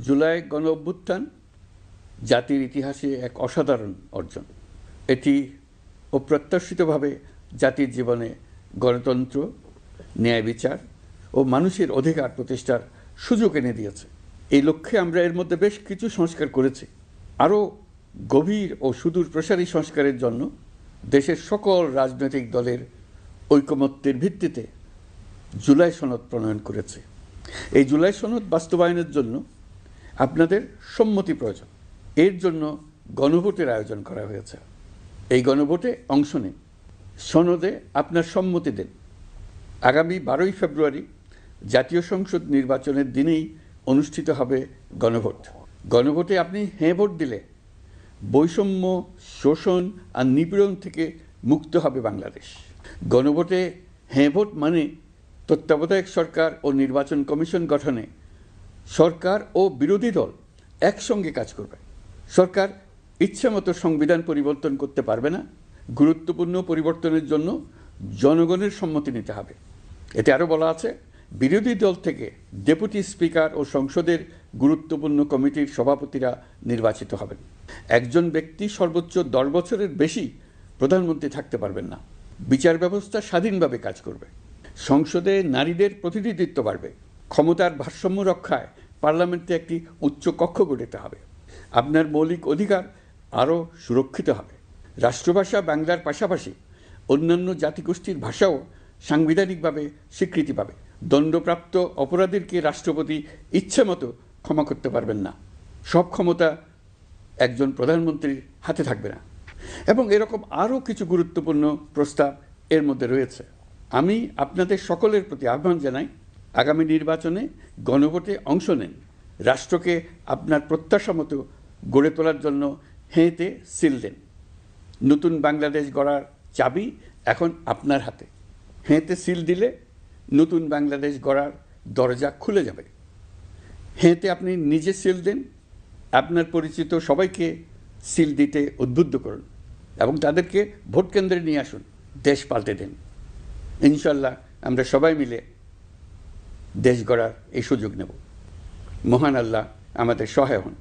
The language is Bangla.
জুলাই গণ অভ্যুত্থান জাতির ইতিহাসে এক অসাধারণ অর্জন। এটি অপ্রত্যাশিতভাবে জাতির জীবনে গণতন্ত্র, ন্যায় বিচার ও মানুষের অধিকার প্রতিষ্ঠার সুযোগ এনে দিয়েছে। এই লক্ষ্যে আমরা এর মধ্যে বেশ কিছু সংস্কার করেছি। আরও গভীর ও সুদূর প্রসারী সংস্কারের জন্য দেশের সকল রাজনৈতিক দলের ঐকমত্যের ভিত্তিতে জুলাই সনদ প্রণয়ন করেছে। এই জুলাই সনদ বাস্তবায়নের জন্য আপনাদের সম্মতি প্রয়োজন। এর জন্য গণভোটের আয়োজন করা হয়েছে। এই গণভোটে অংশ নিন, সনদে আপনার সম্মতি দেন। আগামী 12ই ফেব্রুয়ারি জাতীয় সংসদ নির্বাচনের দিনেই অনুষ্ঠিত হবে গণভোট। গণভোটে আপনি হ্যাঁ ভোট দিলে বৈষম্য, শোষণ আর নিপীড়ন থেকে মুক্ত হবে বাংলাদেশ। গণভোটে হ্যাঁ ভোট মানে তত্ত্বাবধায়ক সরকার ও নির্বাচন কমিশন গঠনে সরকার ও বিরোধী দল একসঙ্গে কাজ করবে। সরকার ইচ্ছামতো সংবিধান পরিবর্তন করতে পারবে না। গুরুত্বপূর্ণ পরিবর্তনের জন্য জনগণের সম্মতি নিতে হবে। এতে আরও বলা আছে, বিরোধী দল থেকে ডেপুটি স্পিকার ও সংসদের গুরুত্বপূর্ণ কমিটির সভাপতিরা নির্বাচিত হবেন। একজন ব্যক্তি সর্বোচ্চ 10 বছরের বেশি প্রধানমন্ত্রী থাকতে পারবেন না। বিচার ব্যবস্থা স্বাধীনভাবে কাজ করবে। সংসদে নারীদের প্রতিনিধিত্ব বাড়বে। ক্ষমতার ভারসাম্য রক্ষায় পার্লামেন্টে একটি উচ্চ কক্ষ গঠিত হবে। আপনার মৌলিক অধিকার আরও সুরক্ষিত হবে। রাষ্ট্রভাষা বাংলার পাশাপাশি অন্যান্য জাতিগোষ্ঠীর ভাষাও সাংবিধানিকভাবে স্বীকৃতি পাবে। দণ্ডপ্রাপ্ত অপরাধীকে রাষ্ট্রপতি ইচ্ছামতো ক্ষমা করতে পারবেন না। সব ক্ষমতা একজন প্রধানমন্ত্রীর হাতে থাকবে না। এবং এরকম আরও কিছু গুরুত্বপূর্ণ প্রস্তাব এর মধ্যে রয়েছে। আমি আপনাদের সকলের প্রতি আহ্বান জানাই, আগামী নির্বাচনে গণভোটে অংশ নেন। রাষ্ট্রকে আপনার প্রত্যাশা মতো গড়ে তোলার জন্য হেঁতে সিল দেন। নতুন বাংলাদেশ গড়ার চাবি এখন আপনার হাতে। হেঁতে সিল দিলে নতুন বাংলাদেশ গড়ার দরজা খুলে যাবে। হেঁতে আপনি নিজে সিল দেন, আপনার পরিচিত সবাইকে সিল দিতে উদ্বুদ্ধ করুন এবং তাদেরকে ভোট কেন্দ্রে নিয়ে আসুন। দেশ পাল্টে দেন। ইনশাল্লাহ আমরা সবাই মিলে দেশ গড়ার এই সুযোগ নেব। মহান আল্লাহ আমাদের সহায় হন।